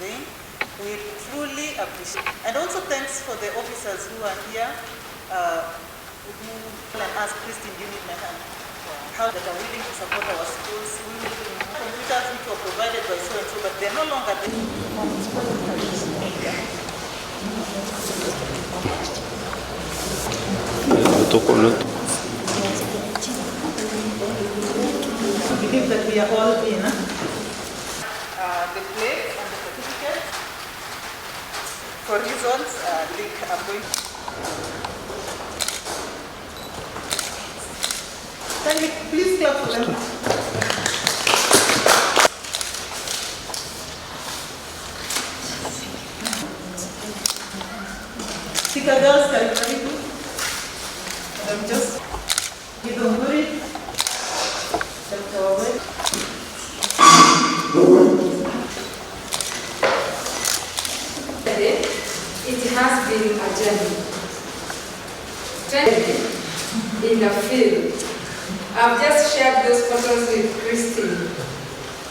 conveying. We truly appreciate it. And also thanks for the officers who are here, who can ask Christine, do you need my hand? How that are willing to support our schools. We will computers which were provided by so and so, but they're no longer there. I believe that we are all in. The plate and the certificate. For reasons, I'm going to. Can you please clap for them? Speaker girls, can you ready to? I'm just give them good. It has been a journey in the field. I've just shared those photos with Christine.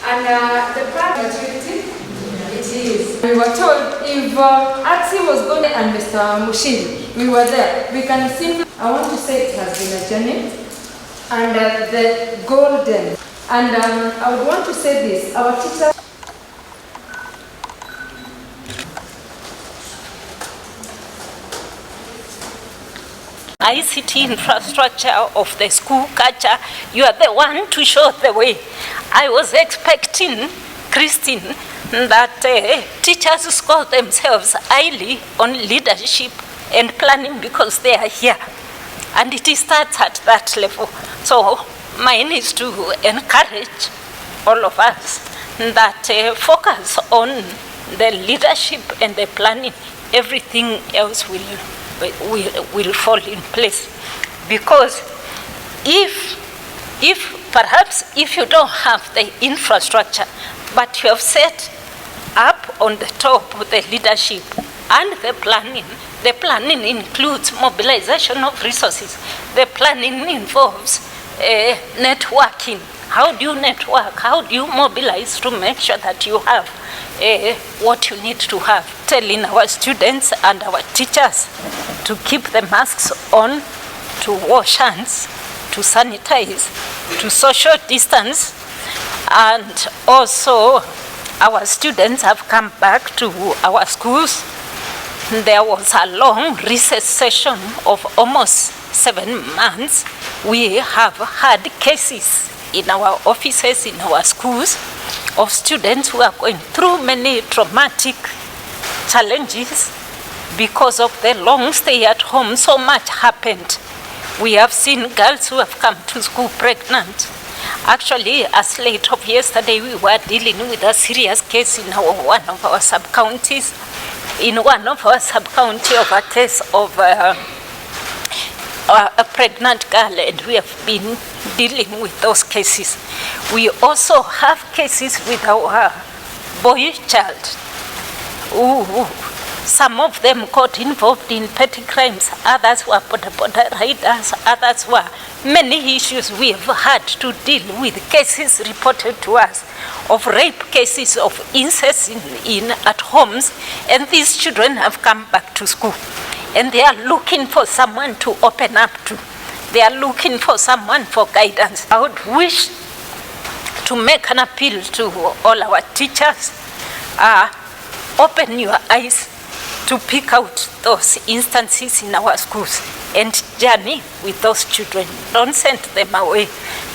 And the part of maturity, it is. We were told if Axi was going and Mr. Mushin, we were there. We can simply, I want to say it has been a journey. And the golden. And I would want to say this, our teachers. ICT infrastructure of the school culture, you are the one to show the way. I was expecting, Christine, that teachers score themselves highly on leadership and planning because they are here. And it starts at that level. So mine is to encourage all of us that focus on the leadership and the planning. Everything else will fall in place. Because if perhaps if you don't have the infrastructure, but you have set up on the top the leadership and the planning includes mobilization of resources. The planning involves networking. How do you network? How do you mobilize to make sure that you have what you need to have? Telling our students and our teachers to keep the masks on, to wash hands, to sanitize, to social distance, and also our students have come back to our schools. There was a long recess session of almost 7 months. We have had cases in our offices, in our schools, of students who are going through many traumatic challenges because of the long stay at home. So much happened. We have seen girls who have come to school pregnant. Actually, as late of yesterday, we were dealing with a serious case in one of our sub-counties. In one of our sub-county of a case of a pregnant girl, and we have been dealing with those cases. We also have cases with our boy child. Some of them got involved in petty crimes, others were border riders, others were many issues. We have had to deal with cases reported to us of rape cases, of incest in at homes, and these children have come back to school. And they are looking for someone to open up to. They are looking for someone for guidance. I would wish to make an appeal to all our teachers. Open your eyes to pick out those instances in our schools and journey with those children. Don't send them away.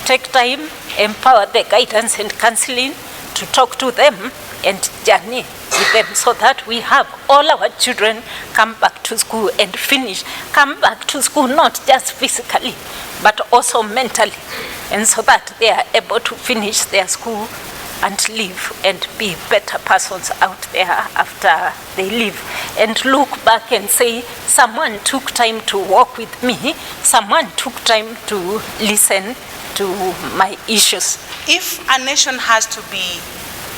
Take time, empower the guidance and counseling to talk to them and journey with them so that we have all our children come back to school and finish. Come back to school not just physically, but also mentally, and so that they are able to finish their school and live and be better persons out there after they leave. And look back and say, someone took time to walk with me, someone took time to listen to my issues. If a nation has to be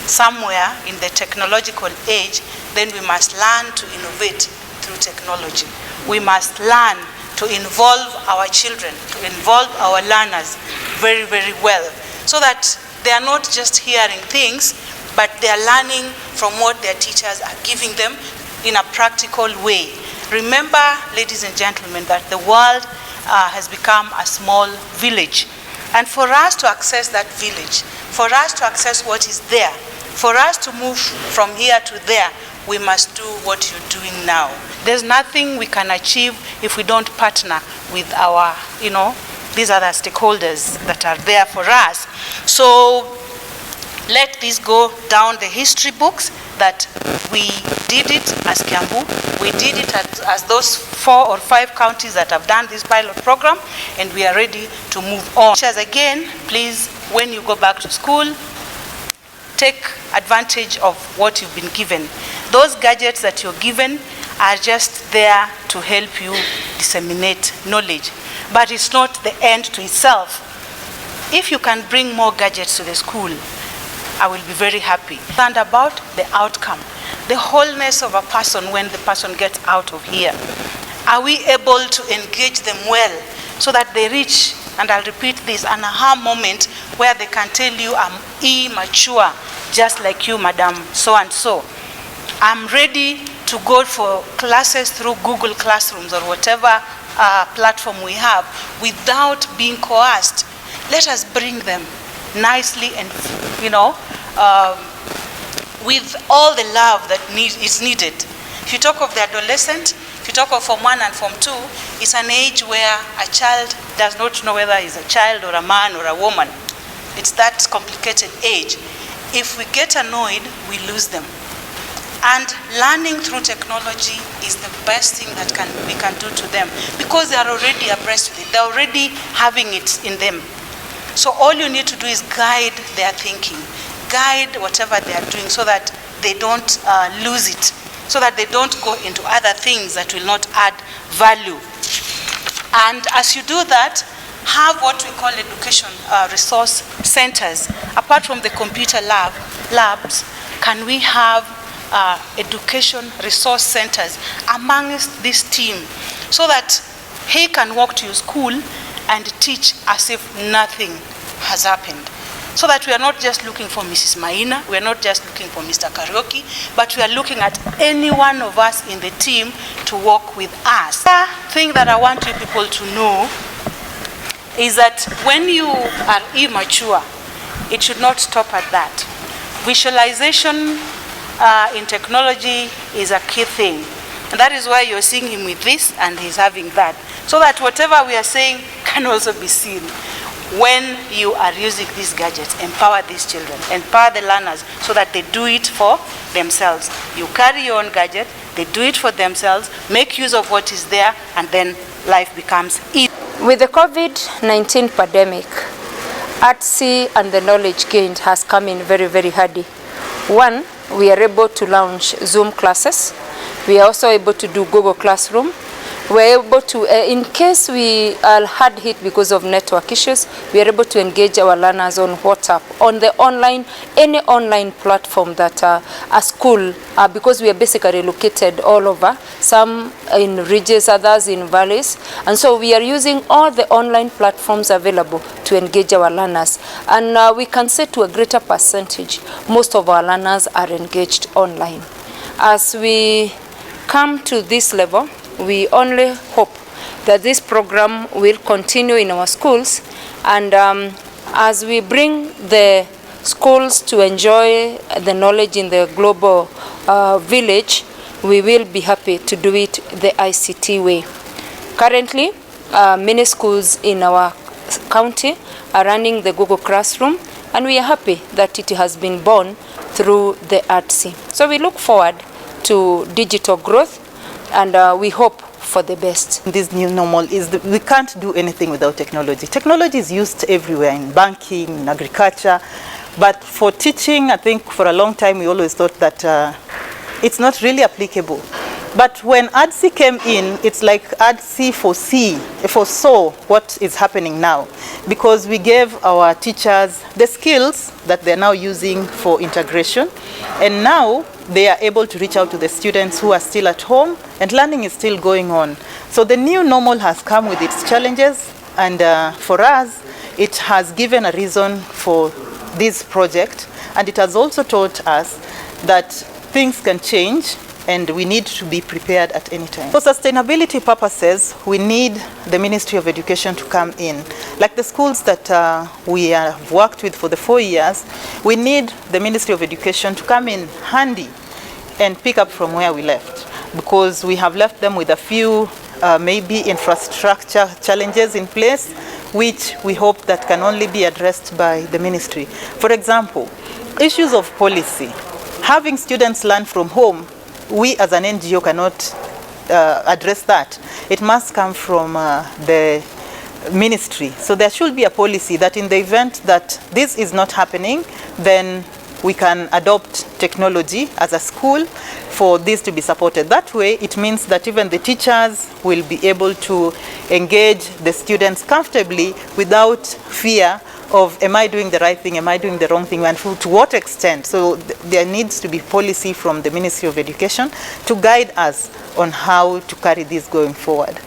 somewhere in the technological age, then we must learn to innovate through technology. We must learn to involve our children, to involve our learners very, very well, so that they are not just hearing things, but they are learning from what their teachers are giving them in a practical way. Remember, ladies and gentlemen, that the world has become a small village. And for us to access that village, for us to access what is there, for us to move from here to there, we must do what you're doing now. There's nothing we can achieve if we don't partner with our, these other stakeholders that are there for us. So let this go down the history books that we did it as Kiambu, we did it as those 4 or 5 counties that have done this pilot program, and we are ready to move on. Teachers, again, please, when you go back to school, take advantage of what you've been given. Those gadgets that you're given are just there to help you disseminate knowledge, but it's not the end to itself. If you can bring more gadgets to the school, I will be very happy. And about the outcome, the wholeness of a person when the person gets out of here. Are we able to engage them well so that they reach, and I'll repeat this, an aha moment where they can tell you, I'm immature, just like you, Madam so-and-so. I'm ready to go for classes through Google Classrooms or whatever platform we have without being coerced. Let us bring them nicely and, with all the love that is needed. If you talk of the adolescent, if you talk of Form 1 and Form 2, it's an age where a child does not know whether he's a child or a man or a woman. It's that complicated age. If we get annoyed, we lose them. And learning through technology is the best thing that we can do to them, because they are already abreast with it. They're already having it in them. So all you need to do is guide their thinking, guide whatever they are doing so that they don't lose it, so that they don't go into other things that will not add value. And as you do that, have what we call education resource centers. Apart from the computer labs, can we have education resource centers amongst this team so that he can walk to your school and teach as if nothing has happened? So that we are not just looking for Mrs. Maina, we are not just looking for Mr. Karaoke, but we are looking at any one of us in the team to work with us. The thing that I want you people to know is that when you are immature, it should not stop at that. Visualization in technology is a key thing. And that is why you're seeing him with this and he's having that. So that whatever we are saying can also be seen. When you are using these gadgets, empower these children, empower the learners so that they do it for themselves. You carry your own gadget, they do it for themselves, make use of what is there, and then life becomes easy. With the COVID-19 pandemic, ATSI and the knowledge gained has come in very, very handy. One, we are able to launch Zoom classes. We are also able to do Google Classroom. We're able to, in case we are hard hit because of network issues, we are able to engage our learners on WhatsApp, on the online, any online platform that a school, because we are basically located all over, some in ridges, others in valleys. And so we are using all the online platforms available to engage our learners. And we can say to a greater percentage, most of our learners are engaged online. As we come to this level, we only hope that this program will continue in our schools, and as we bring the schools to enjoy the knowledge in the global village, we will be happy to do it the ICT way. Currently, many schools in our county are running the Google Classroom, and we are happy that it has been born through the ATSI. So we look forward to digital growth, and we hope for the best. This new normal is we can't do anything without technology. Technology is used everywhere, in banking, in agriculture, but for teaching, I think for a long time we always thought that it's not really applicable. But when ADSI came in, it's like ADSI foresaw what is happening now, because we gave our teachers the skills that they're now using for integration, and now they are able to reach out to the students who are still at home, and learning is still going on. So the new normal has come with its challenges, and for us, it has given a reason for this project, and it has also taught us that things can change and we need to be prepared at any time. For sustainability purposes, we need the Ministry of Education to come in. Like the schools that we have worked with for the 4 years, we need the Ministry of Education to come in handy and pick up from where we left, because we have left them with a few maybe infrastructure challenges in place, which we hope that can only be addressed by the ministry. For example, issues of policy. Having students learn from home, we as an NGO cannot address that. It must come from the ministry. So there should be a policy that in the event that this is not happening, then we can adopt technology as a school for this to be supported. That way, it means that even the teachers will be able to engage the students comfortably without fear of, am I doing the right thing, am I doing the wrong thing, and to what extent. So there needs to be policy from the Ministry of Education to guide us on how to carry this going forward.